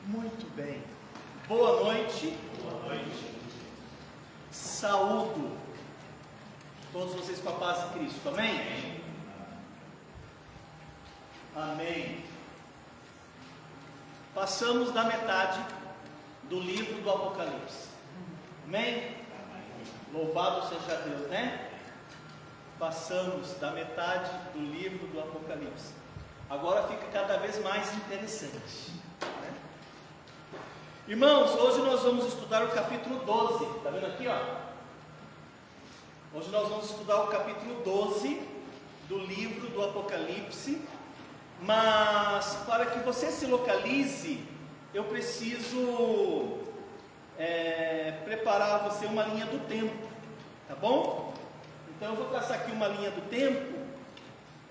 Muito bem. Boa noite. Boa noite. Saúdo todos vocês com a paz de Cristo. Amém? Amém. Passamos da metade do livro do Apocalipse. Amém? Louvado seja Deus, né? Passamos da metade do livro do Apocalipse. Agora fica cada vez mais interessante, né? Irmãos, hoje nós vamos estudar o capítulo 12. Está vendo aqui, ó? Hoje nós vamos estudar o capítulo 12 do livro do Apocalipse. Mas para que você se localize, eu preciso preparar você uma linha do tempo, tá bom? Então eu vou traçar aqui uma linha do tempo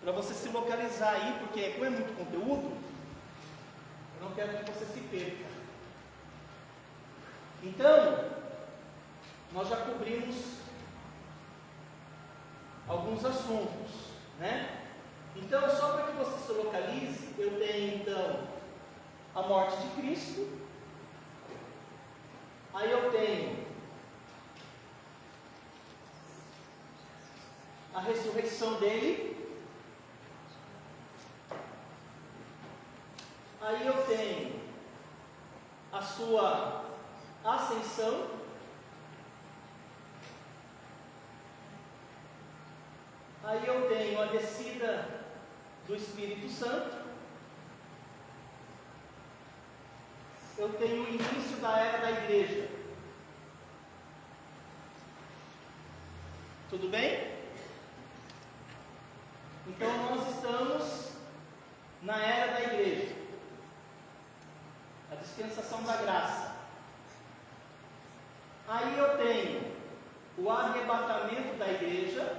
para você se localizar aí, porque como é muito conteúdo, eu não quero que você se perca. Então, nós já cobrimos alguns assuntos, né? Então, só para que você se localize, eu tenho então a morte de Cristo, aí eu tenho a ressurreição dele, aí eu tenho a sua ascensão, aí eu tenho a descida do Espírito Santo, eu tenho o início da era da igreja. Tudo bem? Então nós estamos na era da igreja, a dispensação da graça. Aí eu tenho o arrebatamento da igreja,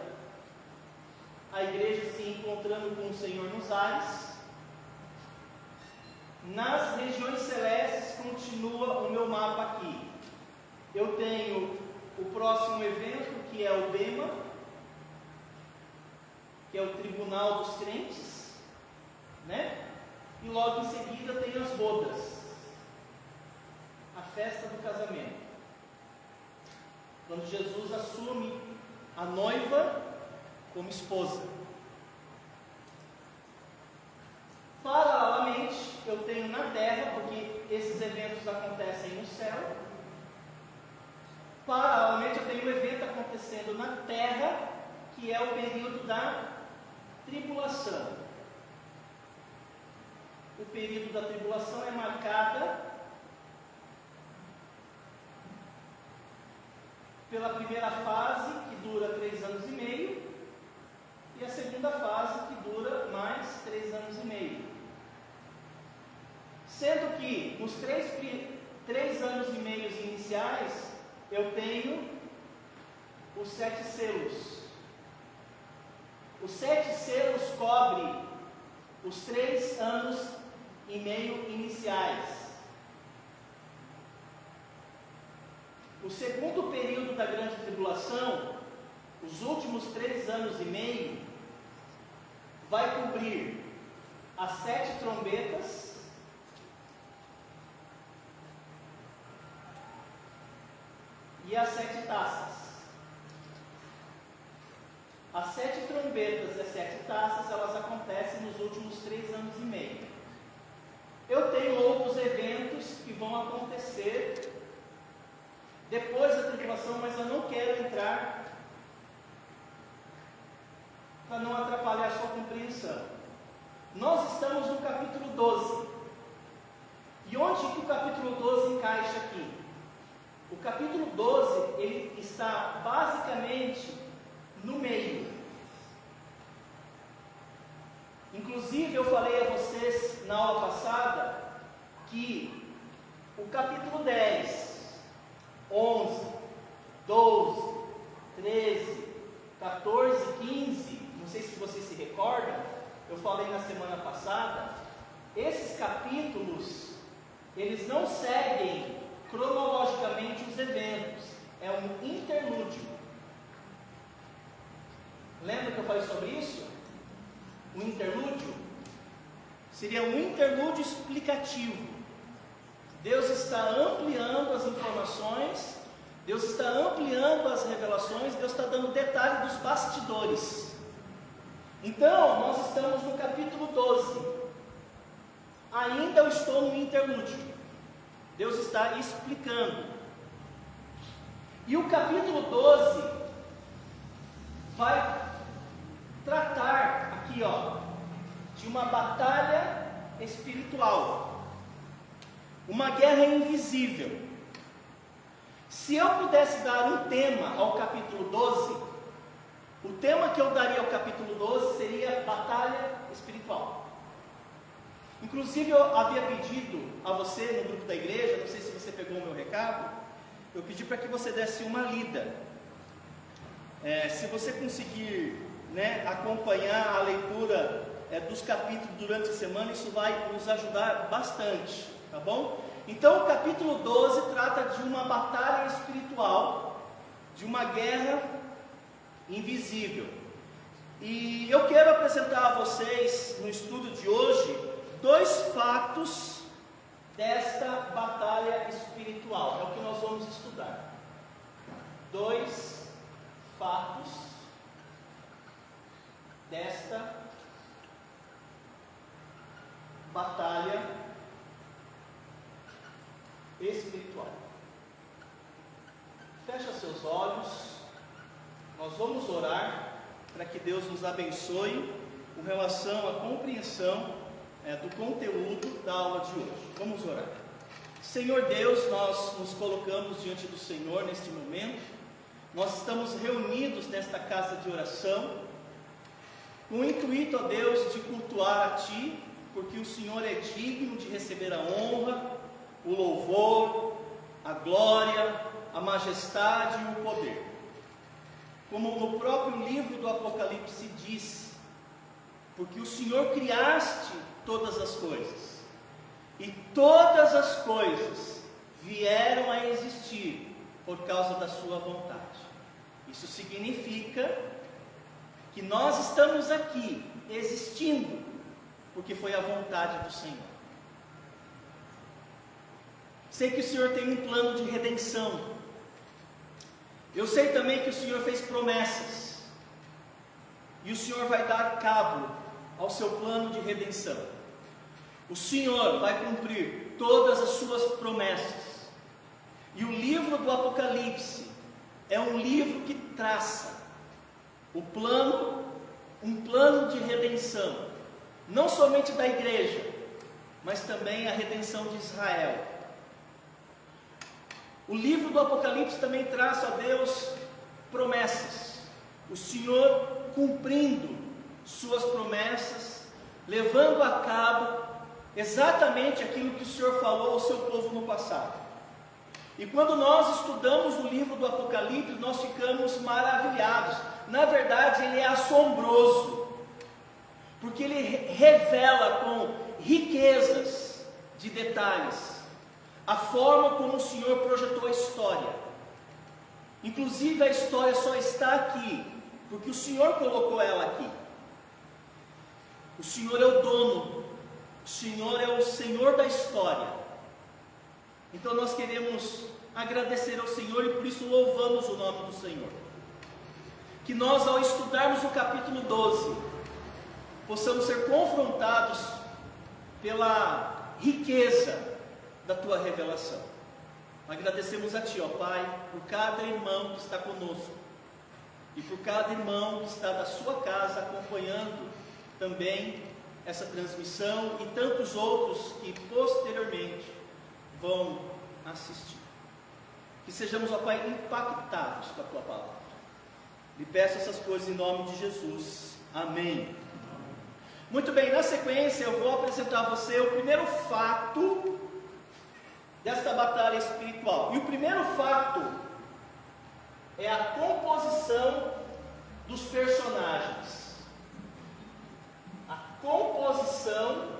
a igreja se encontrando com o Senhor nos ares. Nas regiões celestes continua o meu mapa aqui. Eu tenho o próximo evento, que é o Bema, que é o tribunal dos crentes, né? E logo em seguida tem as bodas, a festa do casamento, quando Jesus assume a noiva como esposa. Paralelamente, eu tenho na terra, porque esses eventos acontecem no céu. Paralelamente, eu tenho um evento acontecendo na terra, que é o período da tribulação. O período da tribulação é marcada pela primeira fase, que dura 3 anos e meio, e a segunda fase, que dura mais 3 anos e meio. Sendo que nos 3 anos e meio iniciais, eu tenho os 7 selos. Os 7 selos cobrem os 3 anos e meio iniciais. O segundo período da grande tribulação, os últimos 3 anos e meio, vai cobrir as 7 trombetas e as 7 taças. As 7 trombetas e as 7 taças, elas acontecem nos últimos 3 anos e meio. Eu tenho outros eventos que vão acontecer depois da tribulação, mas eu não quero entrar para não atrapalhar a sua compreensão. Nós estamos no capítulo 12. E onde que o capítulo 12 encaixa aqui? O capítulo 12, ele está basicamente no meio. Inclusive, eu falei a vocês na aula passada que o capítulo 10, 11, 12, 13, 14, 15, não sei se vocês se recordam, eu falei na semana passada, esses capítulos, eles não seguem cronologicamente os eventos, é um interlúdio. Lembra que eu falei sobre isso? O interlúdio seria um interlúdio explicativo. está ampliando as informações, Deus está ampliando as revelações, Deus está dando detalhe dos bastidores. Então, nós estamos no capítulo 12. Ainda eu estou no interlúdio. Deus está explicando. E o capítulo 12 vai tratar aqui, de uma batalha espiritual, uma guerra invisível. Se eu pudesse dar um tema ao capítulo 12, o tema que eu daria ao capítulo 12 seria batalha espiritual. Inclusive eu havia pedido a você no grupo da igreja, não sei se você pegou o meu recado, eu pedi para que você desse uma lida. Se você conseguir acompanhar a leitura dos capítulos durante a semana, isso vai nos ajudar bastante, tá bom? Então o capítulo 12 trata de uma batalha espiritual, de uma guerra invisível. E eu quero apresentar a vocês no estudo de hoje 2 fatos desta batalha espiritual. É o que nós vamos estudar. 2 fatos desta batalha espiritual. Fecha seus olhos. Nós vamos orar para que Deus nos abençoe com relação à compreensão do conteúdo da aula de hoje. Vamos orar. Senhor Deus, nós nos colocamos diante do Senhor neste momento. Nós estamos reunidos nesta casa de oração com o intuito, ó Deus, de cultuar a Ti, porque o Senhor é digno de receber a honra, o louvor, a glória, a majestade e o poder. Como no próprio livro do Apocalipse diz, porque o Senhor criaste todas as coisas, e todas as coisas vieram a existir por causa da sua vontade. Isso significa que nós estamos aqui existindo porque foi a vontade do Senhor. Sei que o Senhor tem um plano de redenção. Eu sei também que o Senhor fez promessas, e o Senhor vai dar cabo ao seu plano de redenção. O Senhor vai cumprir todas as suas promessas. E o livro do Apocalipse é um livro que traça um plano de redenção, não somente da igreja, mas também a redenção de Israel. O livro do Apocalipse também traça a Deus promessas. O Senhor cumprindo suas promessas, levando a cabo exatamente aquilo que o Senhor falou ao seu povo no passado. E quando nós estudamos o livro do Apocalipse, nós ficamos maravilhados. Na verdade, ele é assombroso, porque ele revela com riquezas de detalhes a forma como o Senhor projetou a história. Inclusive a história só está aqui porque o Senhor colocou ela aqui. O Senhor é o dono, o Senhor é o Senhor da história. Então nós queremos agradecer ao Senhor e por isso louvamos o nome do Senhor. Que nós, ao estudarmos o capítulo 12, possamos ser confrontados pela riqueza da Tua revelação. Agradecemos a Ti, ó Pai, por cada irmão que está conosco e por cada irmão que está da sua casa acompanhando também essa transmissão e tantos outros que posteriormente vão assistir. Que sejamos, ó Pai, impactados com a Tua palavra. Lhe peço essas coisas em nome de Jesus. Amém. Muito bem, na sequência eu vou apresentar a você o primeiro fato desta batalha espiritual. E o primeiro fato é a composição dos personagens. A composição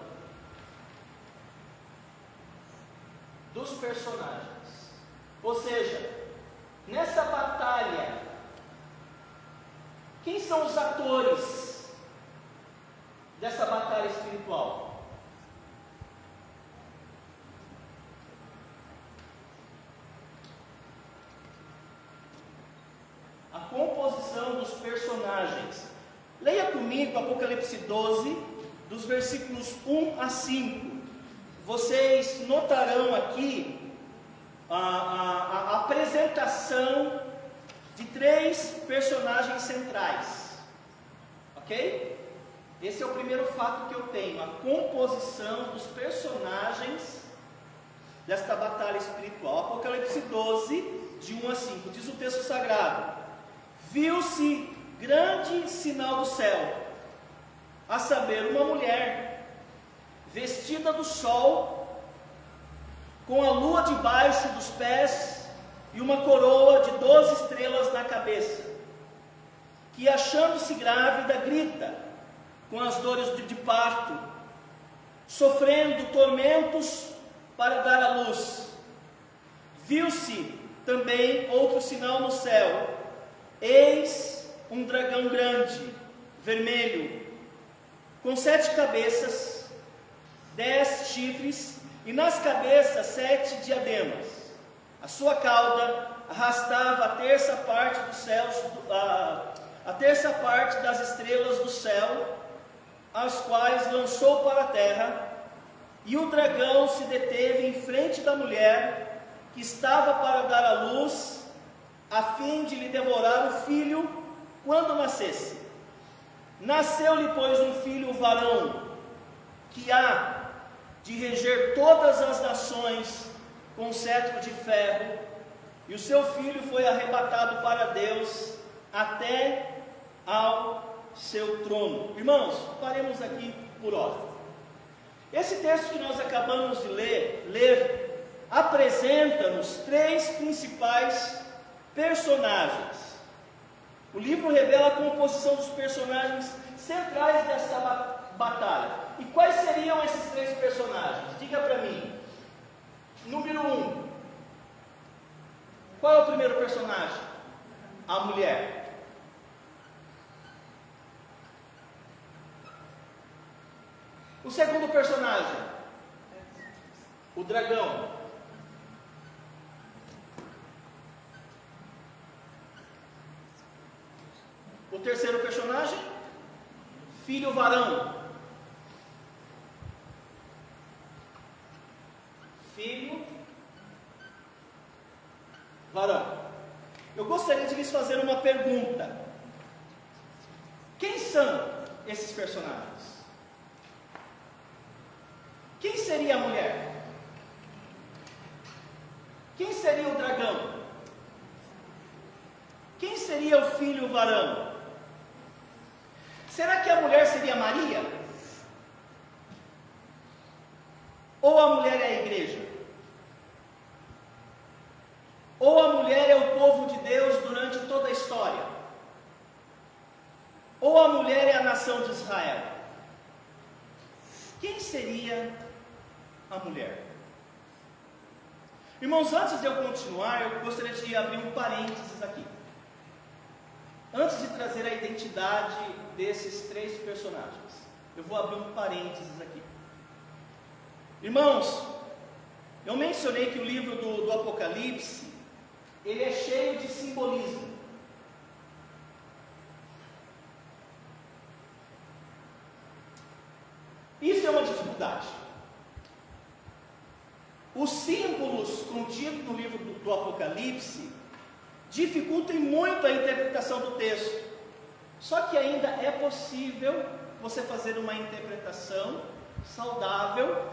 dos personagens. Ou seja, nessa batalha, quem são os atores dessa batalha espiritual? composição dos personagens. Leia comigo Apocalipse 12, dos versículos 1 a 5. Vocês notarão aqui a apresentação de 3 personagens centrais. Ok? Esse é o primeiro fato que eu tenho, a composição dos personagens desta batalha espiritual. Apocalipse 12, de 1 a 5, diz o texto sagrado: viu-se grande sinal do céu, a saber, uma mulher vestida do sol, com a lua debaixo dos pés e uma coroa de 12 estrelas na cabeça, que, achando-se grávida, grita com as dores de parto, sofrendo tormentos para dar à luz. Viu-se também outro sinal no céu: eis um dragão grande, vermelho, com 7 cabeças, 10 chifres, e nas cabeças 7 diademas. A sua cauda arrastava a terça parte dos céus, a terça parte das estrelas do céu, as quais lançou para a terra, e o dragão se deteve em frente da mulher, que estava para dar à luz, a fim de lhe devorar o filho quando nascesse. Nasceu-lhe, pois, um filho varão, que há de reger todas as nações com cetro de ferro, e o seu filho foi arrebatado para Deus até ao seu trono. Irmãos, paremos aqui por hora. Esse texto que nós acabamos de ler apresenta-nos 3 principais personagens. O livro revela a composição dos personagens centrais desta batalha. E quais seriam esses 3 personagens? Diga para mim. Número 1. Qual é o primeiro personagem? A mulher. O segundo personagem? O dragão. O terceiro personagem? Filho varão. Filho varão. Eu gostaria de lhes fazer uma pergunta. Quem são esses personagens? Quem seria a mulher? Quem seria o dragão? Quem seria o filho varão? Será que a mulher seria Maria? Ou a mulher é a igreja? Ou a mulher é o povo de Deus durante toda a história? Ou a mulher é a nação de Israel? Quem seria a mulher? Irmãos, antes de eu continuar, eu gostaria de abrir um parênteses aqui. Antes de trazer a identidade desses 3 personagens, eu vou abrir um parênteses aqui. Irmãos, eu mencionei que o livro do Apocalipse, ele é cheio de simbolismo. Isso é uma dificuldade. Os símbolos contidos no livro do Apocalipse dificultam muito a interpretação do texto. Só que ainda é possível você fazer uma interpretação saudável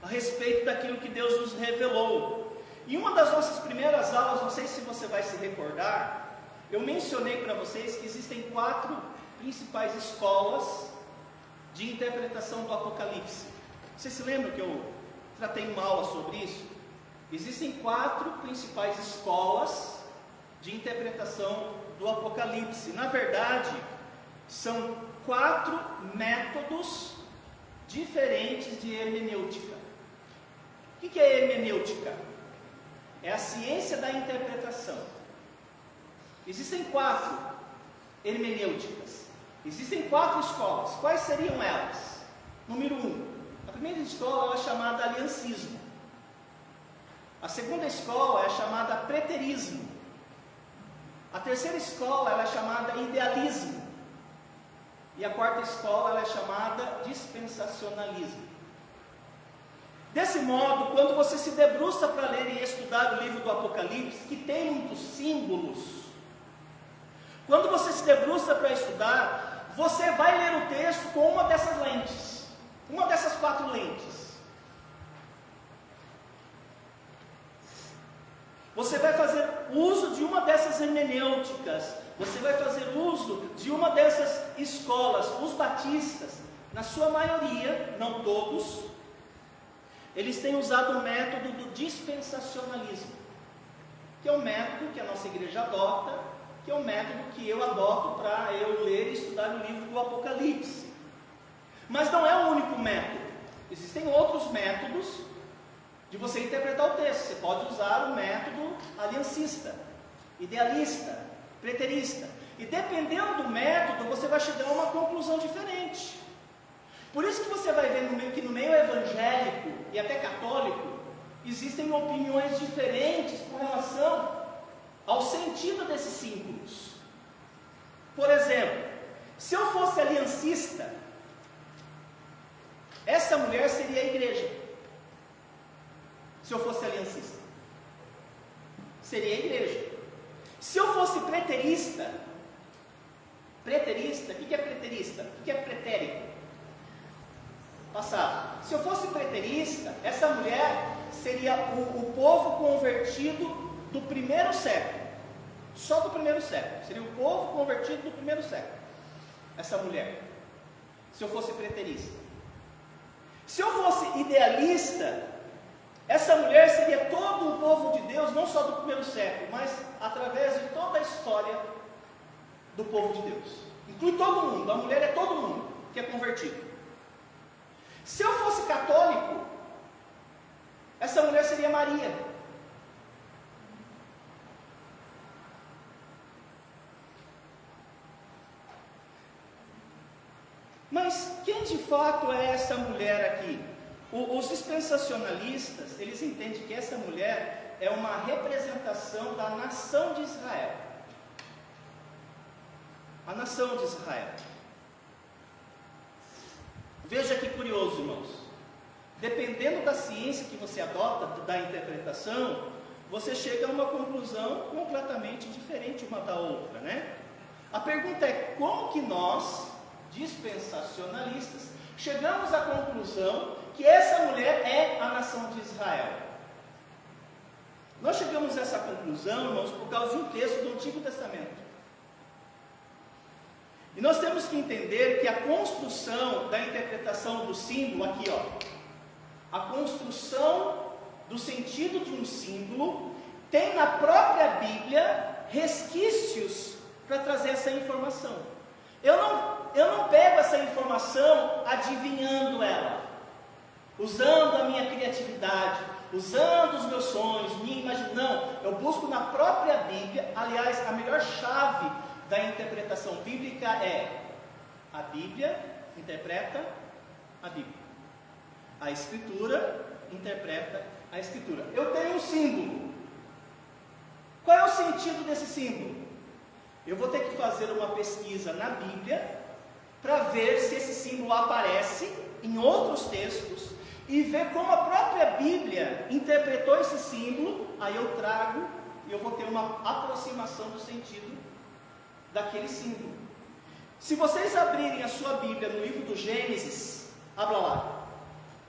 a respeito daquilo que Deus nos revelou. Em uma das nossas primeiras aulas, não sei se você vai se recordar, eu mencionei para vocês que existem 4 principais escolas de interpretação do Apocalipse. Você se lembra que eu tratei uma aula sobre isso? Existem 4 principais escolas de interpretação do Apocalipse. Na verdade, são 4 métodos diferentes de hermenêutica. O que é hermenêutica? É a ciência da interpretação. Existem 4 hermenêuticas. Existem 4 escolas. Quais seriam elas? Número 1. A primeira escola é chamada aliancismo. A segunda escola é chamada preterismo. A terceira escola ela é chamada idealismo. E a quarta escola ela é chamada dispensacionalismo. Desse modo, quando você se debruça para ler e estudar o livro do Apocalipse, que tem muitos símbolos, quando você se debruça para estudar, você vai ler o texto com uma dessas lentes, uma dessas 4 lentes. Você vai fazer uso de uma dessas hermenêuticas, você vai fazer uso de uma dessas escolas. Os batistas, na sua maioria, não todos, eles têm usado o método do dispensacionalismo, que é o método que a nossa igreja adota, que é o método que eu adoto para eu ler e estudar o livro do Apocalipse. Mas não é o único método, existem outros métodos de você interpretar o texto. Você pode usar o método aliancista, idealista, preterista, e dependendo do método, você vai chegar a uma conclusão diferente. Por isso que você vai ver que no meio evangélico e até católico, existem opiniões diferentes com relação ao sentido desses símbolos. Por exemplo, se eu fosse aliancista, essa mulher seria a igreja. Se eu fosse aliancista, seria a igreja. Se eu fosse preterista, o que é preterista? O que é pretérito? Passado. Se eu fosse preterista, essa mulher seria o povo convertido do primeiro século, só do primeiro século, seria o povo convertido do primeiro século, essa mulher, se eu fosse preterista. Se eu fosse idealista, essa mulher seria todo o povo de Deus, não só do primeiro século, mas através de toda a história do povo de Deus. Inclui todo mundo, a mulher é todo mundo que é convertido. Se eu fosse católico, essa mulher seria Maria. Mas quem de fato é essa mulher aqui? Os dispensacionalistas, eles entendem que essa mulher é uma representação da nação de Israel. A nação de Israel. Veja que curioso, irmãos. Dependendo da ciência que você adota, da interpretação, você chega a uma conclusão completamente diferente uma da outra, né? A pergunta é: como que nós, dispensacionalistas, chegamos à conclusão que essa mulher é a nação de Israel? Nós chegamos a essa conclusão, irmãos, por causa de um texto do Antigo Testamento. E nós temos que entender que a construção da interpretação do símbolo, aqui ó, a construção do sentido de um símbolo, tem na própria Bíblia resquícios para trazer essa informação. Eu não pego essa informação adivinhando ela, usando a minha criatividade, usando os meus sonhos, minha imaginação. Não, eu busco na própria Bíblia. Aliás, a melhor chave da interpretação bíblica é: a Bíblia interpreta a Bíblia, a Escritura interpreta a Escritura. Eu tenho um símbolo. Qual é o sentido desse símbolo? Eu vou ter que fazer uma pesquisa na Bíblia para ver se esse símbolo aparece em outros textos e ver como a própria Bíblia interpretou esse símbolo. Aí eu trago e eu vou ter uma aproximação do sentido daquele símbolo. Se vocês abrirem a sua Bíblia no livro do Gênesis, abra lá,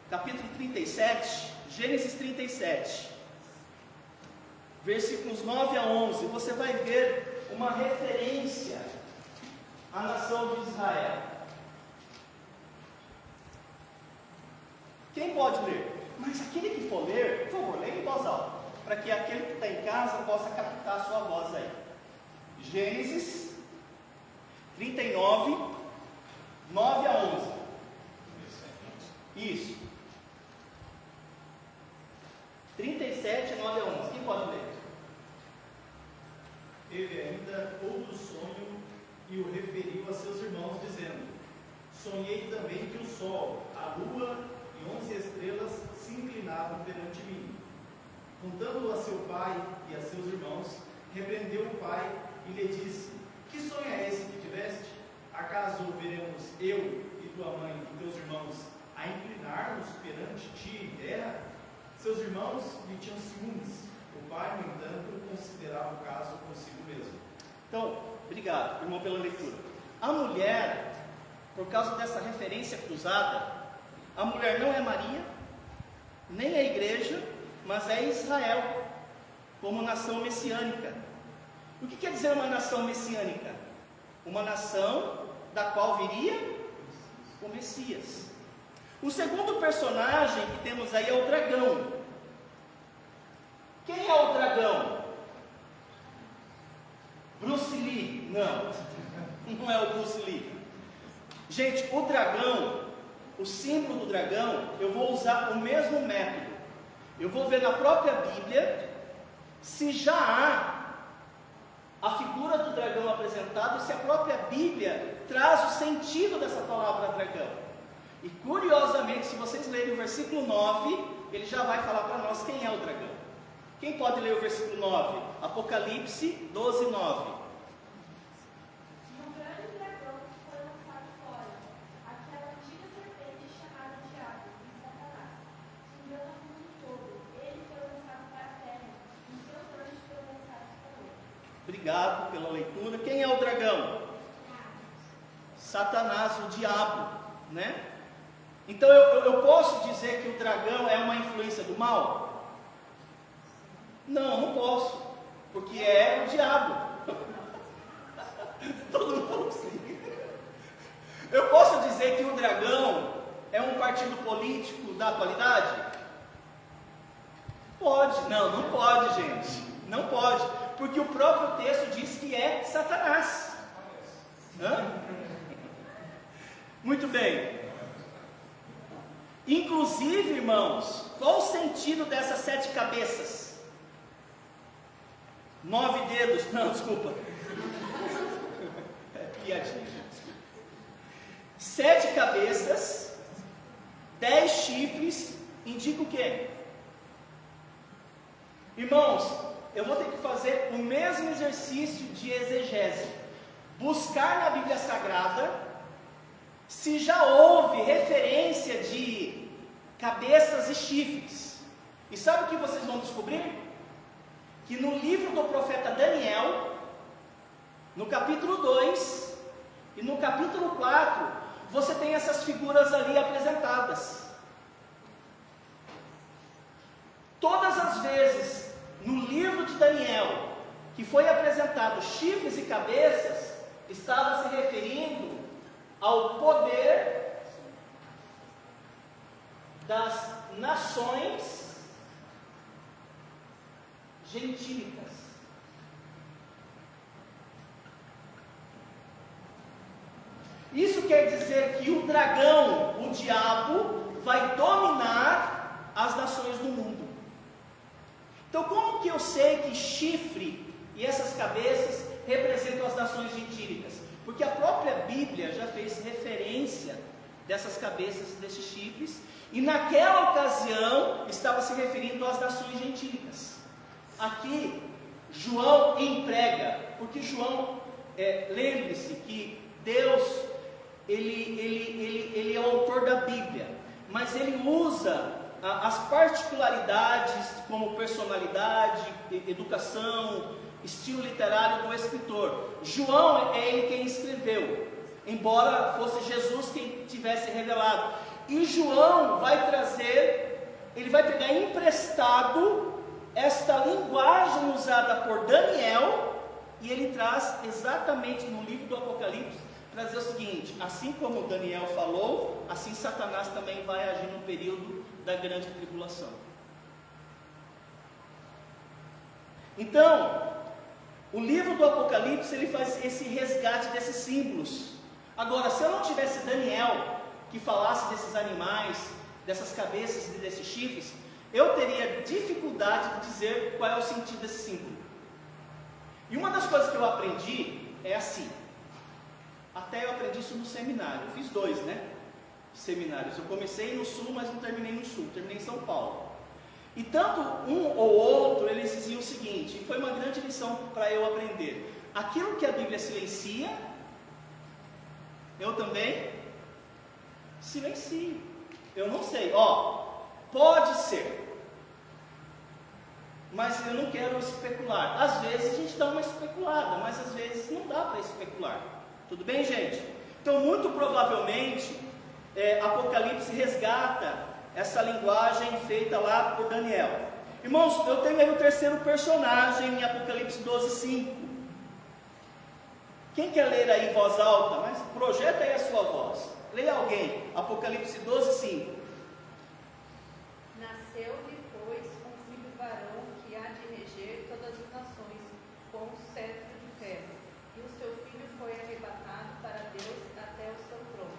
capítulo 37, Gênesis 37, versículos 9 a 11, você vai ver uma referência à nação de Israel. Quem pode ler? Mas aquele que for ler, por favor, leia em voz alta, para que aquele que está em casa possa captar a sua voz aí. Gênesis 39, 9 a 11. Isso. 37, 9 a 11. Quem pode ler? Ele ainda ouve o sonho e o referiu a seus irmãos, dizendo: sonhei também que o sol, a lua e 11 estrelas se inclinavam perante mim. Contando-o a seu pai e a seus irmãos, repreendeu o pai e lhe disse: que sonho é esse que tiveste? Acaso veremos eu e tua mãe e teus irmãos a inclinar-nos perante ti em terra? Seus irmãos lhe tinham ciúmes. O pai, no entanto, considerava o caso consigo mesmo. Então, obrigado, irmão, pela leitura. A mulher, por causa dessa referência cruzada, a mulher não é Maria, nem a igreja, mas é Israel, como nação messiânica. O que quer dizer uma nação messiânica? Uma nação da qual viria o Messias. O segundo personagem que temos aí é o dragão. Quem é o dragão? Bruce Lee? Não, não é o Bruce Lee. Gente, o dragão, o símbolo do dragão, eu vou usar o mesmo método. Eu vou ver na própria Bíblia se já há a figura do dragão apresentada, se a própria Bíblia traz o sentido dessa palavra dragão. E curiosamente, se vocês lerem o versículo 9, ele já vai falar para nós quem é o dragão. Quem pode ler o versículo 9? Apocalipse 12, 9. Um grande dragão foi lançado fora, aquela antiga serpente chamada Diabo e Satanás, que engana o mundo todo. Ele foi lançado para a terra, e seus anjos foram lançados com ele. Obrigado pela leitura. Quem é o dragão? Satanás, o diabo, né? Então eu posso dizer que o dragão é uma influência do mal? Não, não posso, porque é o diabo. Todo mundo falou assim. Eu posso dizer que o dragão é um partido político da atualidade? Pode. Não, não pode, gente. Não pode, porque o próprio texto diz que é Satanás. Hã? Muito bem. Inclusive, irmãos, qual o sentido dessas 7 cabeças? 9 dedos, não, desculpa. Piadinha, gente. 7 cabeças, 10 chifres, indica o quê? Irmãos, eu vou ter que fazer o mesmo exercício de exegese. Buscar na Bíblia Sagrada se já houve referência de cabeças e chifres. E sabe o que vocês vão descobrir? Que no livro do profeta Daniel, no capítulo 2 e no capítulo 4, você tem essas figuras ali apresentadas. Todas as vezes no livro de Daniel que foi apresentado chifres e cabeças, estava se referindo ao poder das nações gentílicas. Isso quer dizer que o dragão, o diabo, vai dominar as nações do mundo. Então, como que eu sei que chifre e essas cabeças representam as nações gentílicas? Porque a própria Bíblia já fez referência dessas cabeças e desses chifres, e naquela ocasião estava se referindo às nações gentílicas. Aqui, João emprega, porque João, lembre-se que Deus, ele é o autor da Bíblia, mas ele usa as particularidades como personalidade, educação, estilo literário do escritor. João é ele quem escreveu, embora fosse Jesus quem tivesse revelado. E João vai trazer, ele vai pegar emprestado esta linguagem usada por Daniel, e ele traz exatamente no livro do Apocalipse, para dizer o seguinte: assim como Daniel falou, assim Satanás também vai agir no período da grande tribulação. Então, o livro do Apocalipse, ele faz esse resgate desses símbolos. Agora, se eu não tivesse Daniel, que falasse desses animais, dessas cabeças e desses chifres, eu teria dificuldade de dizer qual é o sentido desse símbolo. E uma das coisas que eu aprendi é assim, até eu aprendi isso no seminário, eu fiz 2, seminários. Eu comecei no Sul, mas não terminei no Sul, terminei em São Paulo. E tanto um ou outro, eles diziam o seguinte, e foi uma grande lição para eu aprender: aquilo que a Bíblia silencia, eu também silencio. Eu não sei, pode ser, mas eu não quero especular. Às vezes a gente dá uma especulada, mas às vezes não dá para especular. Tudo bem, gente? Então, muito provavelmente, Apocalipse resgata essa linguagem feita lá por Daniel. Irmãos, eu tenho aí o terceiro personagem em Apocalipse 12:5. Quem quer ler aí em voz alta? Mas projeta aí a sua voz. Leia alguém. Apocalipse 12:5. Nasceu-lhe, pois, um filho varão que há de reger todas as nações com um cetro de ferro. E o seu filho foi arrebatado para Deus até o seu trono.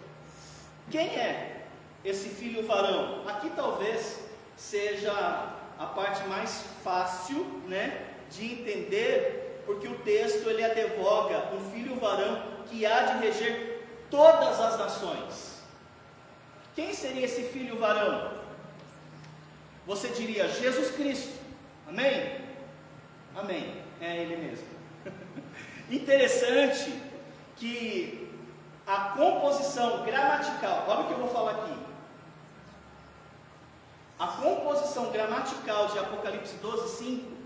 Quem é esse filho varão? Aqui talvez seja a parte mais fácil, de entender, porque o texto ele advoga um filho varão que há de reger todas as nações. Quem seria esse filho varão? Você diria Jesus Cristo. Amém? Amém. É ele mesmo. Interessante que a composição gramatical, olha o que eu vou falar aqui. A composição gramatical de Apocalipse 12:5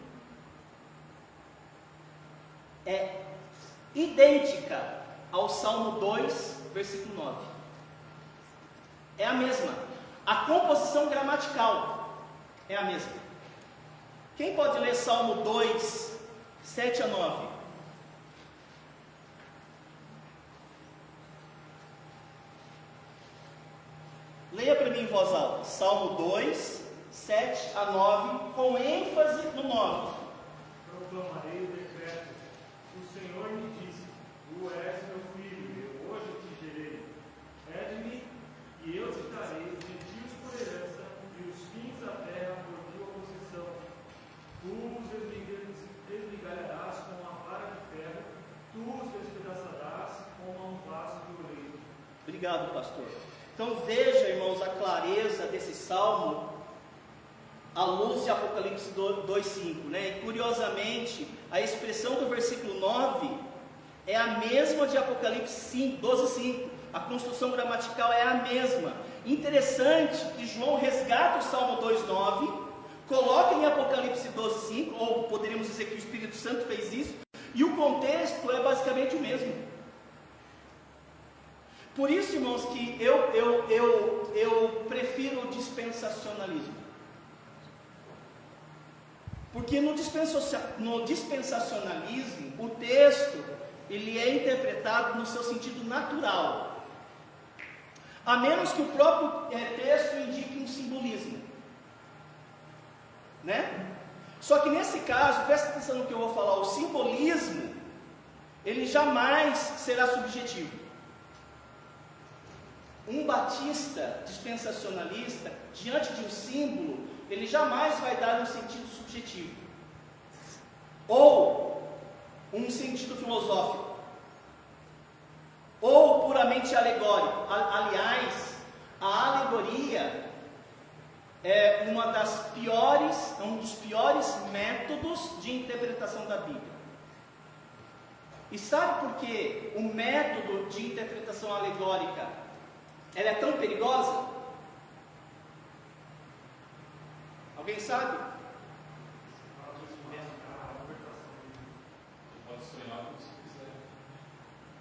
é idêntica ao Salmo 2, versículo 9. É a mesma. A composição gramatical é a mesma. Quem pode ler Salmo 2, 7 a 9? Leia para mim em voz alta. Salmo 2, 7 a 9, com ênfase no 9. Proclamarei o decreto. O Senhor me disse: Tu és meu filho, eu hoje te gerei. É-de-me, e eu te darei os gentios por herança, e os fins da terra por tua possessão. Tu os desmigalharás com uma vara de ferro, tu os despedaçarás com um vaso de oleiro. Obrigado, pastor. Então veja, irmãos, a clareza desse salmo à luz de Apocalipse 2:5, E curiosamente, a expressão do versículo 9 é a mesma de Apocalipse 12:5. A construção gramatical é a mesma. Interessante que João resgata o Salmo 2:9, coloca em Apocalipse 12:5, ou poderíamos dizer que o Espírito Santo fez isso, e o contexto é basicamente o mesmo. Por isso, irmãos, que eu prefiro o dispensacionalismo. Porque no dispensacionalismo, o texto, ele é interpretado no seu sentido natural. A menos que o próprio texto indique um simbolismo. Só que nesse caso, presta atenção no que eu vou falar, o simbolismo, ele jamais será subjetivo. Um batista dispensacionalista, diante de um símbolo, ele jamais vai dar um sentido subjetivo, ou um sentido filosófico, ou puramente alegórico. Aliás, a alegoria é um dos piores métodos de interpretação da Bíblia. E sabe por que o método de interpretação alegórica ela é tão perigosa? Alguém sabe?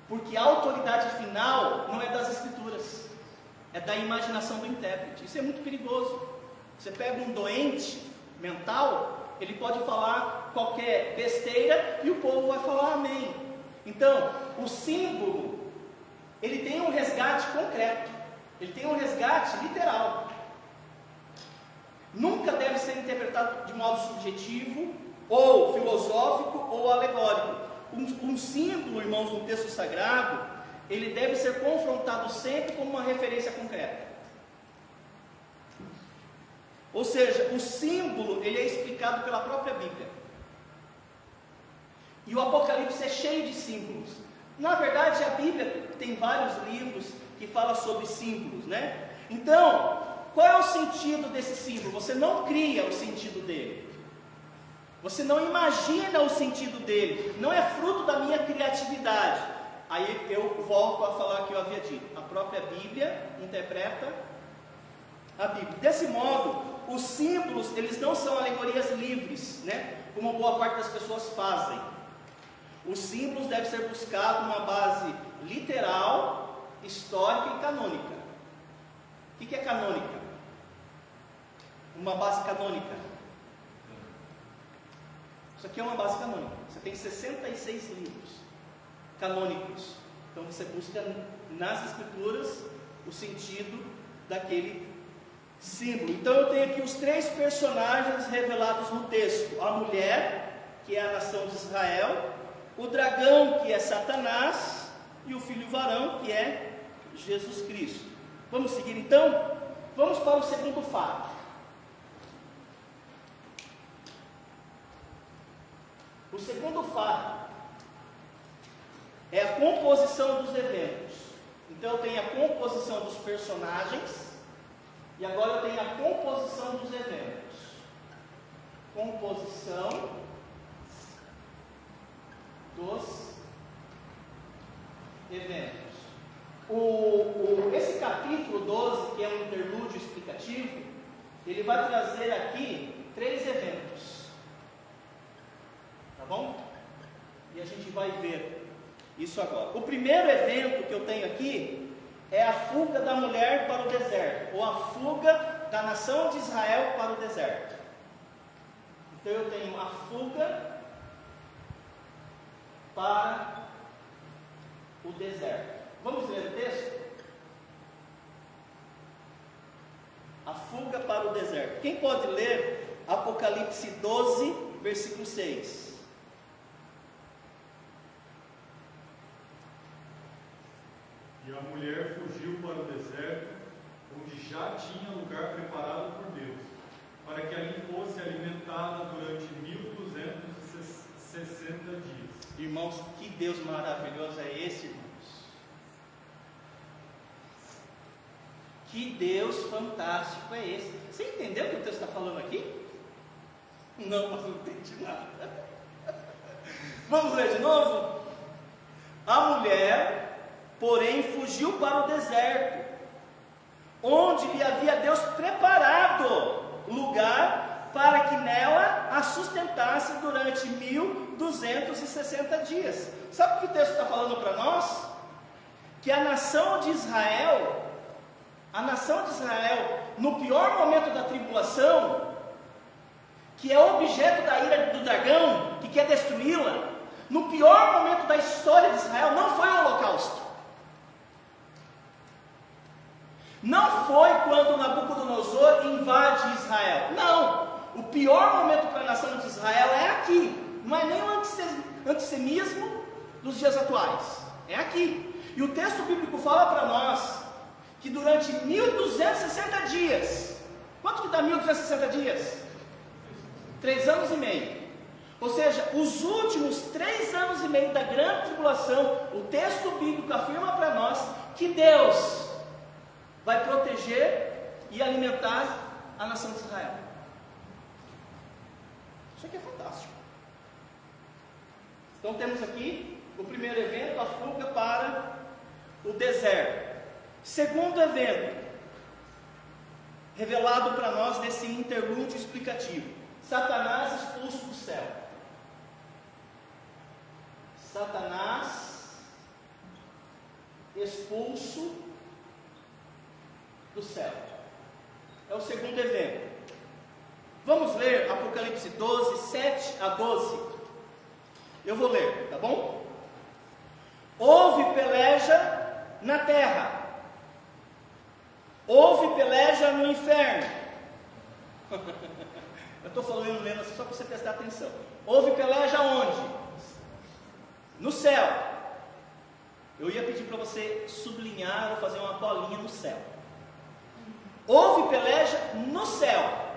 Porque a autoridade final não é das escrituras, é da imaginação do intérprete. Isso é muito perigoso. Você pega um doente mental, ele pode falar qualquer besteira e o povo vai falar amém. Então, o símbolo, ele tem um resgate concreto, ele tem um resgate literal. Nunca deve ser interpretado de modo subjetivo, ou filosófico, ou alegórico. Um símbolo, irmãos, no texto sagrado, ele deve ser confrontado sempre com uma referência concreta. Ou seja, o símbolo, ele é explicado pela própria Bíblia. E o Apocalipse é cheio de símbolos. Na verdade, a Bíblia tem vários livros que falam sobre símbolos, Então, qual é o sentido desse símbolo? Você não cria o sentido dele. Você não imagina o sentido dele, não é fruto da minha criatividade. Aí eu volto a falar o que eu havia dito. A própria Bíblia interpreta a Bíblia. Desse modo, os símbolos, eles não são alegorias livres, né? Como boa parte das pessoas fazem. Os símbolos devem ser buscados numa base literal, histórica e canônica. O que é canônica? Uma base canônica. Isso aqui é uma base canônica. Você tem 66 livros canônicos. Então você busca nas escrituras o sentido daquele símbolo. Então eu tenho aqui os 3 personagens revelados no texto: a mulher, que é a nação de Israel, o dragão, que é Satanás, e o filho varão, que é Jesus Cristo. Vamos seguir então? Vamos para o segundo fato. O segundo fato é a composição dos eventos. Então eu tenho a composição dos personagens e agora eu tenho a composição dos eventos. Composição dos eventos. Esse capítulo 12, que é um interlúdio explicativo, ele vai trazer aqui 3 eventos. Tá bom? E a gente vai ver isso agora. O primeiro evento que eu tenho aqui é a fuga da mulher para o deserto, ou a fuga da nação de Israel para o deserto. Então eu tenho a fuga para o deserto. Vamos ler o texto? A fuga para o deserto. Quem pode ler Apocalipse 12, versículo 6? E a mulher fugiu para o deserto, onde já tinha lugar preparado por Deus, para que ali fosse alimentada durante 1260 dias. Irmãos, que Deus maravilhoso é esse, irmãos? Que Deus fantástico é esse? Você entendeu o que o texto está falando aqui? Não, mas não entendi nada. Vamos ler de novo? A mulher, porém, fugiu para o deserto, onde lhe havia Deus preparado lugar para que nela a sustentasse durante 1260 dias. Sabe o que o texto está falando para nós? Que a nação de Israel, no pior momento da tribulação, que é objeto da ira do dragão, que quer destruí-la, no pior momento da história de Israel, não foi o holocausto. Não foi quando Nabucodonosor invade Israel. Não. O pior momento para a nação de Israel é aqui. Não é nem o antissemismo dos dias atuais. É aqui. E o texto bíblico fala para nós que durante 1260 dias, quanto que dá 1260 dias? 3 anos e meio. Ou seja, os últimos 3 anos e meio da grande tribulação, o texto bíblico afirma para nós que Deus vai proteger e alimentar a nação de Israel. Isso aqui é fantástico. Então temos aqui o primeiro evento, a fuga para o deserto. Segundo evento, revelado para nós nesse interlúdio explicativo: Satanás expulso do céu. Satanás expulso do céu. É o segundo evento. Vamos ler Apocalipse 12, 7 a 12. Eu vou ler, tá bom? Houve peleja na terra. Houve peleja no inferno. Eu estou falando lendo assim só para você prestar atenção. Houve peleja onde? No céu. Eu ia pedir para você sublinhar ou fazer uma bolinha no céu. Houve peleja no céu.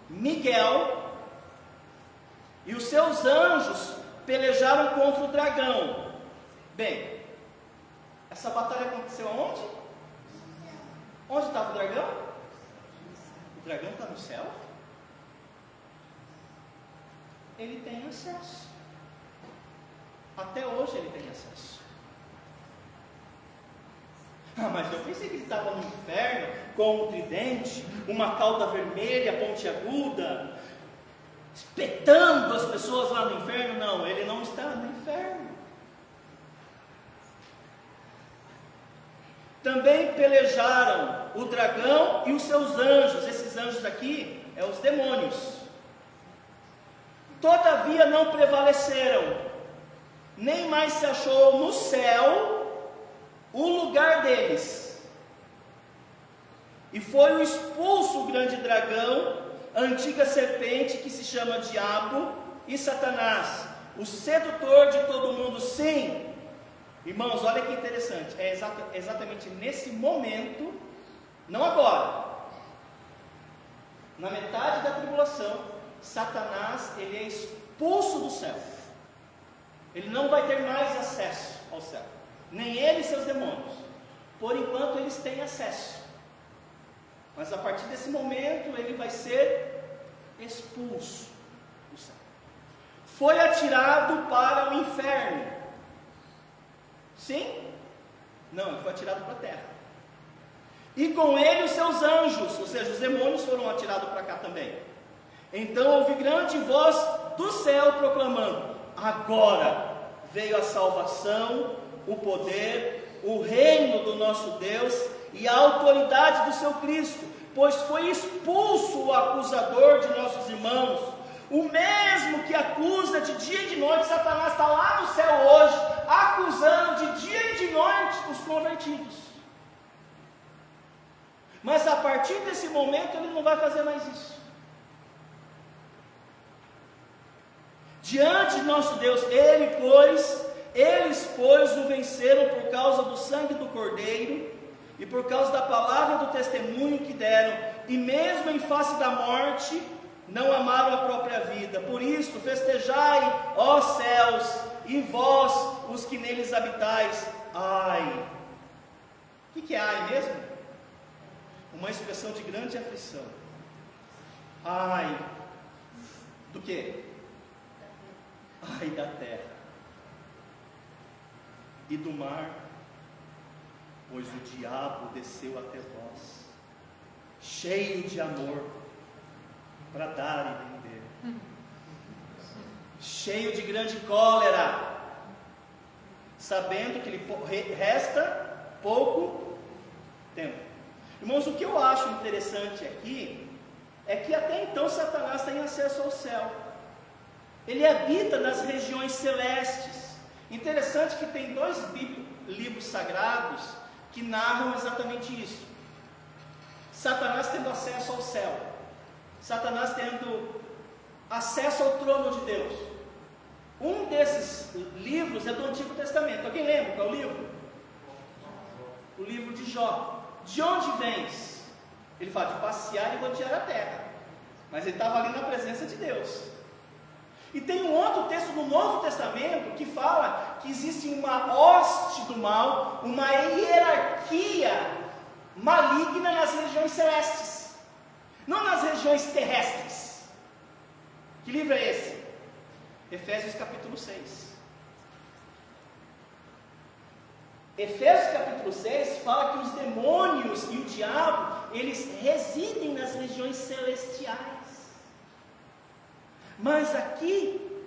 Miguel e os seus anjos pelejaram contra o dragão. Bem, essa batalha aconteceu aonde? Onde estava o dragão? O dragão está no céu? ele tem acesso. Até hoje ele tem acesso. Mas eu pensei que ele estava no inferno com um tridente, uma cauda vermelha, pontiaguda, espetando as pessoas lá no inferno. Não, ele não está no inferno. Também pelejaram o dragão e os seus anjos. Esses anjos aqui é os demônios. Todavia não prevaleceram, nem mais se achou no céu o lugar deles. E foi expulso o grande dragão, a antiga serpente que se chama Diabo e Satanás, o sedutor de todo mundo. Sim, irmãos, olha que interessante, é exatamente nesse momento, não agora, na metade da tribulação, Satanás, ele é expulso do céu. Ele não vai ter mais acesso ao céu, nem ele e seus demônios. Por enquanto eles têm acesso, mas a partir desse momento ele vai ser expulso do céu. Foi atirado para o inferno. Sim? Não, ele foi atirado para a terra. E com ele os seus anjos, ou seja, os demônios foram atirados para cá também. Então houve grande voz do céu proclamando: agora veio a salvação, o poder, o reino do nosso Deus e a autoridade do seu Cristo, pois foi expulso o acusador de nossos irmãos, o mesmo que acusa de dia e de noite. Satanás está lá no céu hoje, acusando de dia e de noite os convertidos. Mas a partir desse momento ele não vai fazer mais isso. Diante de nosso Deus, eles, pois, o venceram por causa do sangue do Cordeiro e por causa da palavra do testemunho que deram, e mesmo em face da morte, não amaram a própria vida. Por isso, festejai, ó céus, e vós, os que neles habitais. Ai. O que é ai mesmo? Uma expressão de grande aflição. Ai. Do quê? Ai da terra e do mar, pois o diabo desceu até vós, cheio de amor, para dar e vender, cheio de grande cólera, sabendo que lhe resta pouco tempo. Irmãos, o que eu acho interessante aqui é que até então Satanás tem acesso ao céu. Ele habita nas regiões celestes. Interessante que tem dois livros sagrados que narram exatamente isso. Satanás tendo acesso ao céu, Satanás tendo acesso ao trono de Deus. Um desses livros é do Antigo Testamento. Alguém lembra qual é o livro? O livro de Jó. De onde vens? Ele fala de passear e rodear a terra, mas ele estava ali na presença de Deus. E tem um outro texto no Novo Testamento que fala que existe uma hoste do mal, uma hierarquia maligna nas regiões celestes, não nas regiões terrestres. Que livro é esse? Efésios capítulo 6. Efésios capítulo 6 fala que os demônios e o diabo, eles residem nas regiões celestiais. Mas aqui,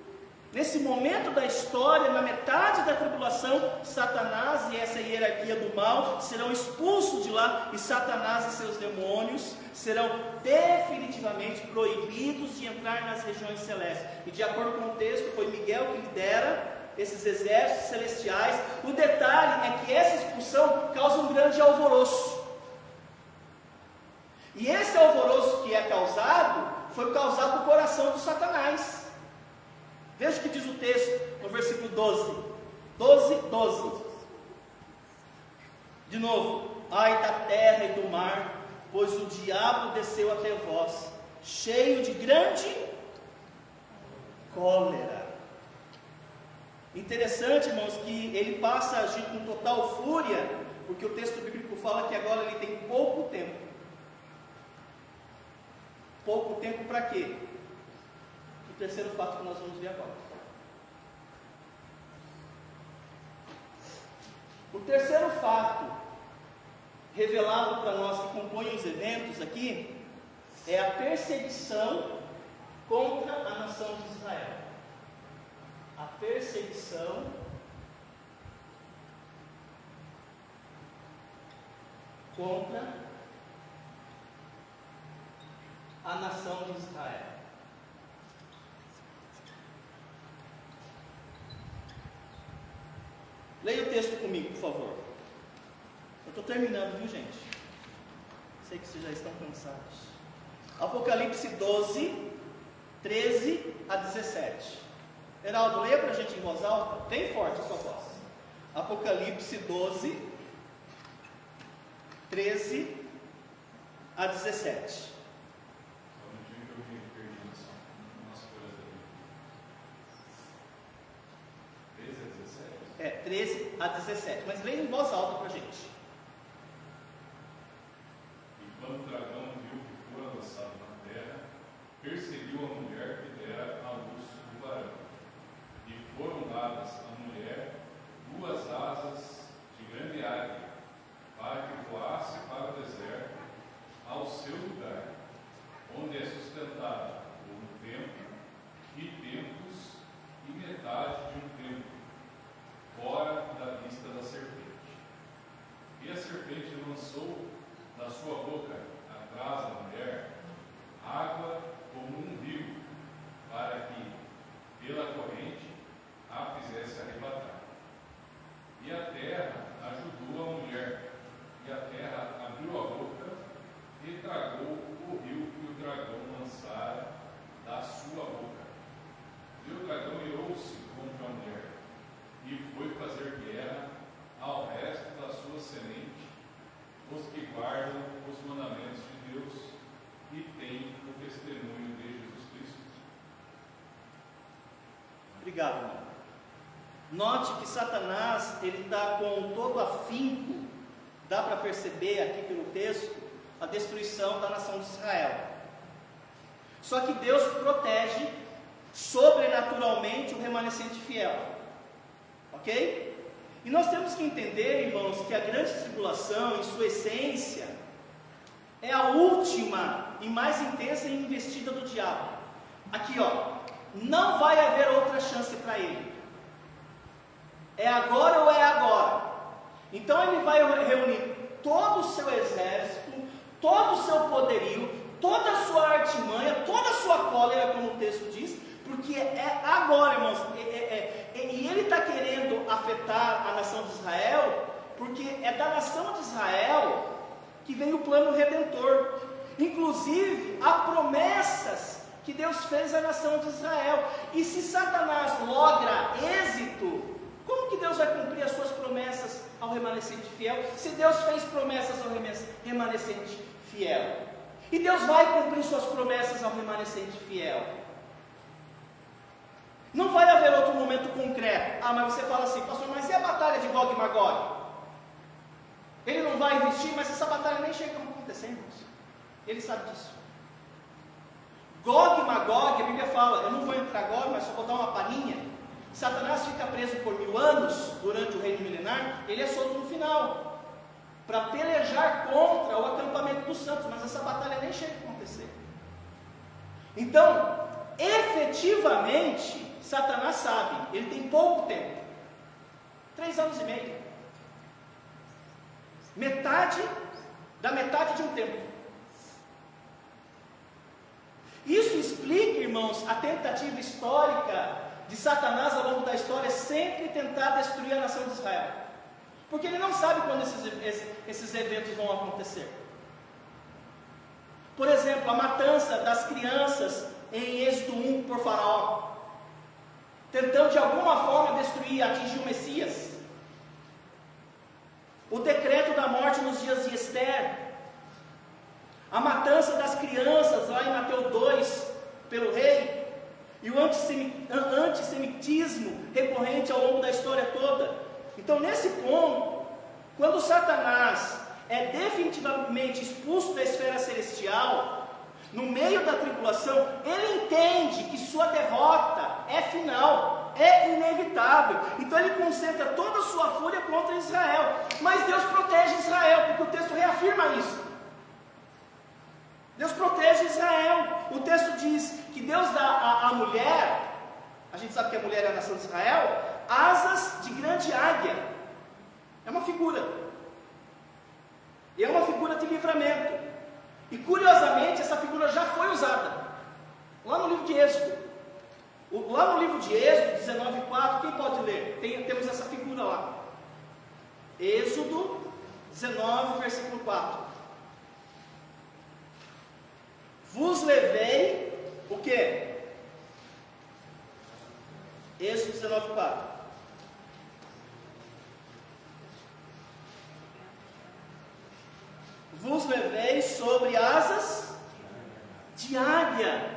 nesse momento da história, na metade da tribulação, Satanás e essa hierarquia do mal serão expulsos de lá, e Satanás e seus demônios serão definitivamente proibidos de entrar nas regiões celestes. E de acordo com o texto, foi Miguel que lidera esses exércitos celestiais. O detalhe é que essa expulsão causa um grande alvoroço. E esse alvoroço que é causado, foi causado no coração do Satanás. Veja o que diz o texto no versículo 12. De novo: ai da terra e do mar, pois o diabo desceu até vós, cheio de grande cólera. Interessante, irmãos, que ele passa a agir com total fúria, porque o texto bíblico fala que agora ele tem pouco tempo. Pouco tempo para quê? o terceiro fato que nós vamos ver agora. O terceiro fato revelado para nós que compõe os eventos aqui é a perseguição contra a nação de Israel. A perseguição contra a nação de Israel. Leia o texto comigo, por favor. Eu estou terminando, viu, gente? Sei que vocês já estão cansados. Apocalipse 12, 13 a 17. Heraldo, leia para a gente em voz alta, bem forte a sua voz. Apocalipse 12, 13 a 17. É, 13 a 17. Mas leia em voz alta para a gente. E quando o dragão viu que fora lançado na terra, perseguiu a mulher que dera à luz do varão. E foram dadas à mulher 2 asas de grande águia, para que voasse para o deserto, ao seu lugar, onde é sustentada por um tempo, e tempos, e metade de um tempo, fora da vista da serpente. E a serpente lançou da sua boca, atrás da mulher, água como um rio, para que, pela corrente, a fizesse arrebatar. E a terra ajudou a mulher, e a terra abriu a boca e tragou o rio que o dragão lançara da sua boca. E o dragão irou-se contra a mulher, e foi fazer guerra ao resto da sua semente, os que guardam os mandamentos de Deus e têm o testemunho de Jesus Cristo. Obrigado, irmão. Note que Satanás, ele está com todo afinco, dá para perceber aqui pelo texto, a destruição da nação de Israel. Só que Deus protege sobrenaturalmente o remanescente fiel. Ok? E nós temos que entender, irmãos, que a grande tribulação, em sua essência, é a última e mais intensa investida do diabo. Aqui, ó, não vai haver outra chance para ele. É agora ou é agora. Então ele vai reunir todo o seu exército, todo o seu poderio, toda a sua artimanha, toda a sua cólera, como o texto diz, porque é agora, irmãos. E ele está querendo afetar a nação de Israel, porque é da nação de Israel que vem o plano redentor. Inclusive, há promessas que Deus fez à nação de Israel. E se Satanás logra êxito, como que Deus vai cumprir as suas promessas ao remanescente fiel? Se Deus fez promessas ao remanescente fiel, e Deus vai cumprir suas promessas ao remanescente fiel. Não vai haver outro momento concreto. Ah, mas você fala assim, pastor, mas e a batalha de Gog e Magog? Ele não vai investir, mas essa batalha nem chega a acontecer, irmãos. Ele sabe disso. Gog e Magog, a Bíblia fala, eu não vou entrar agora, mas só vou dar uma palhinha. Satanás fica preso por 1000 anos, durante o reino milenar, ele é solto no final, para pelejar contra o acampamento dos santos, mas essa batalha nem chega a acontecer. Então, efetivamente, Satanás sabe, ele tem pouco tempo, 3 anos e meio, metade de um tempo. Isso explica, irmãos, a tentativa histórica de Satanás ao longo da história sempre tentar destruir a nação de Israel, porque ele não sabe quando esses eventos vão acontecer. Por exemplo, a matança das crianças em Êxodo 1 por Faraó, tentando de alguma forma destruir, atingir o Messias. O decreto da morte nos dias de Esther, a matança das crianças lá em Mateus 2 pelo rei, e o antissemitismo recorrente ao longo da história toda. Então, nesse ponto, quando Satanás é definitivamente expulso da esfera celestial, no meio da tribulação, ele entende que sua derrota é final, é inevitável. Então ele concentra toda a sua fúria contra Israel. Mas Deus protege Israel, porque o texto reafirma isso. Deus protege Israel. O texto diz que Deus dá à mulher, a gente sabe que a mulher é a nação de Israel, asas de grande águia. É uma figura. E é uma figura de livramento. E curiosamente, essa figura já foi usada lá no livro de Êxodo. Lá no livro de Êxodo 19:4, quem pode ler? Temos essa figura lá. Êxodo 19, versículo 4. Vos levei o quê? Êxodo 19:4. Vos levei sobre asas de águia.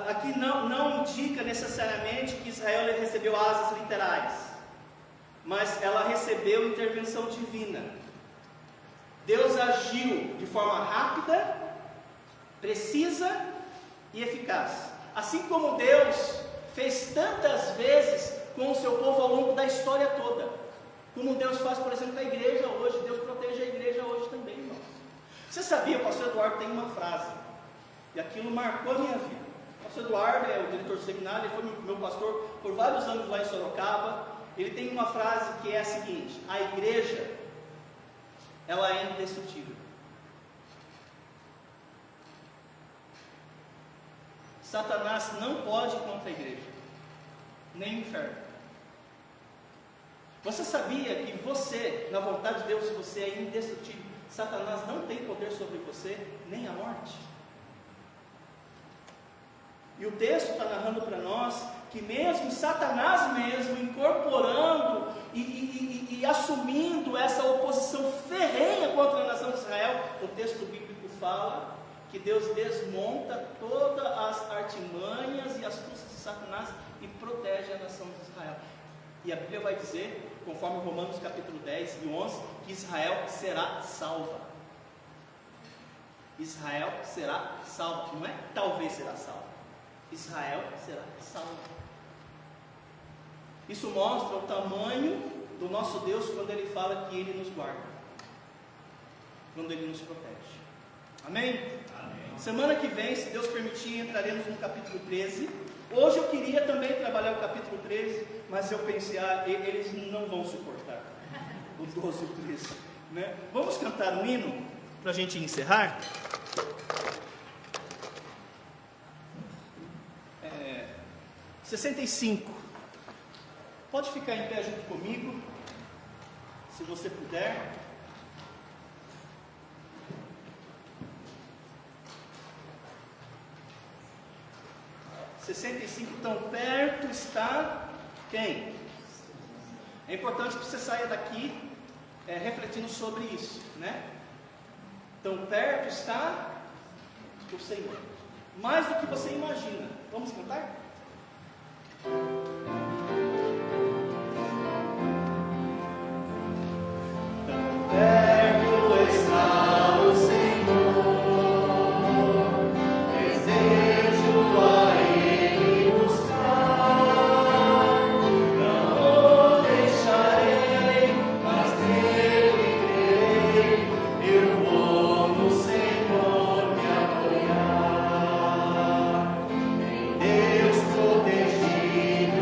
Aqui não indica necessariamente que Israel recebeu asas literais, mas ela recebeu intervenção divina. Deus agiu de forma rápida, precisa e eficaz. Assim como Deus fez tantas vezes com o seu povo ao longo da história toda. Como Deus faz, por exemplo, com a igreja hoje. Deus protege a igreja hoje também, irmãos. Você sabia, o pastor Eduardo tem uma frase, e aquilo marcou a minha vida. O pastor Eduardo é o diretor do seminário, ele foi meu pastor por vários anos lá em Sorocaba. Ele tem uma frase que é a seguinte: a igreja, ela é indestrutível. Satanás não pode ir contra a igreja, nem o inferno. Você sabia que você, na vontade de Deus, você é indestrutível? Satanás não tem poder sobre você, nem a morte. E o texto está narrando para nós que mesmo Satanás mesmo incorporando e assumindo essa oposição ferrenha contra a nação de Israel, o texto bíblico fala que Deus desmonta todas as artimanhas e astúcias de Satanás e protege a nação de Israel. E a Bíblia vai dizer, conforme Romanos capítulo 10 e 11, que Israel será salva. Israel será salva, não é talvez será salva. Israel será salva. Isso mostra o tamanho do nosso Deus quando Ele fala que Ele nos guarda, quando Ele nos protege. Amém? Amém. Semana que vem, se Deus permitir, entraremos no capítulo 13. Hoje eu queria também trabalhar o capítulo 13, mas eu pensei, eles não vão suportar o 12 e o 13, né? Vamos cantar um hino para a gente encerrar? 65. Pode ficar em pé junto comigo, se você puder. Tão perto está quem? É importante que você saia daqui refletindo sobre isso, né? Tão perto está o Senhor, mais do que você imagina. Vamos cantar? Tão perto está o Senhor, desejo a Ele buscar, não o deixarei, mas nele irei, eu vou no Senhor me apoiar, em Deus protegido.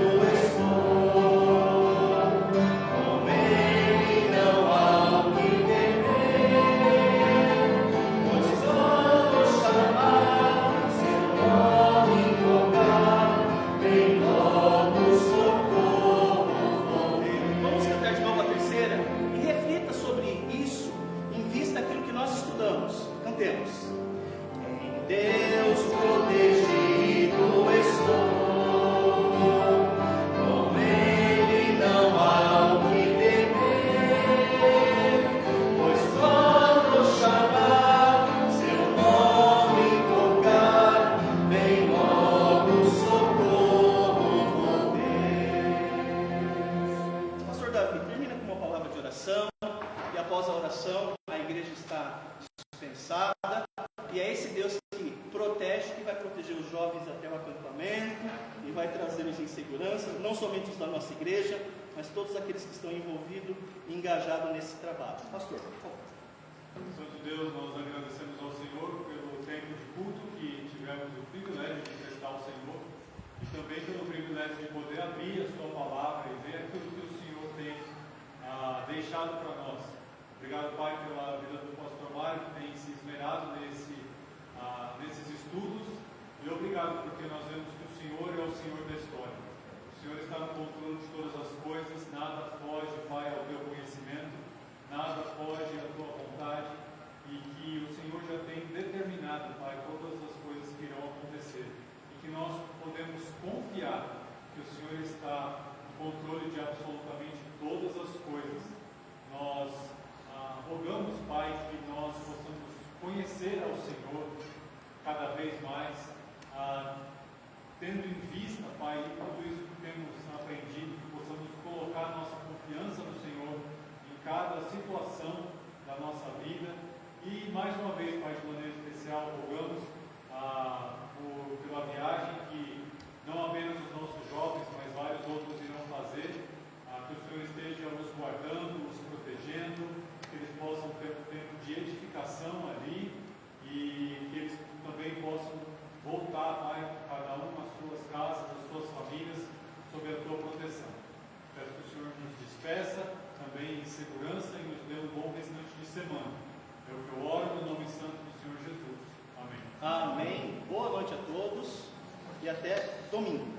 o acampamento e vai trazê-los em segurança, não somente os da nossa igreja, mas todos aqueles que estão envolvidos e engajados nesse trabalho. Pastor, por favor. Santo Deus, nós agradecemos ao Senhor pelo tempo de culto que tivemos o privilégio de prestar ao Senhor e também pelo privilégio de poder abrir a Sua palavra e ver aquilo que o Senhor tem deixado para nós. Obrigado, Pai, pela vida do pastor Mário, que tem se esmerado nesses estudos, e obrigado porque nós vemos que o Senhor é o Senhor da história. O Senhor está no controle de todas as coisas, nada foge, Pai, ao teu conhecimento, nada foge à tua vontade, e que o Senhor já tem determinado, Pai, todas as coisas que irão acontecer, e que nós podemos confiar que o Senhor está no controle de absolutamente todas as coisas. Nós rogamos, Pai, que nós possamos conhecer ao Senhor cada vez mais, tendo em vista, Pai, tudo isso que temos aprendido, que possamos colocar nossa confiança no Senhor em cada situação da nossa vida. E mais uma vez, Pai, de maneira especial, rogamos pela viagem que não apenas os nossos jovens, mas vários outros irão fazer, que o Senhor esteja nos guardando, nos protegendo, que eles possam ter um tempo de edificação ali e que eles também possam voltar, Pai, cada um às suas casas, às suas famílias, sob a tua proteção. Peço que o Senhor nos despeça também em segurança e nos dê um bom restante de semana. É o que eu oro no nome santo do Senhor Jesus. Amém. Amém. Boa noite a todos e até domingo.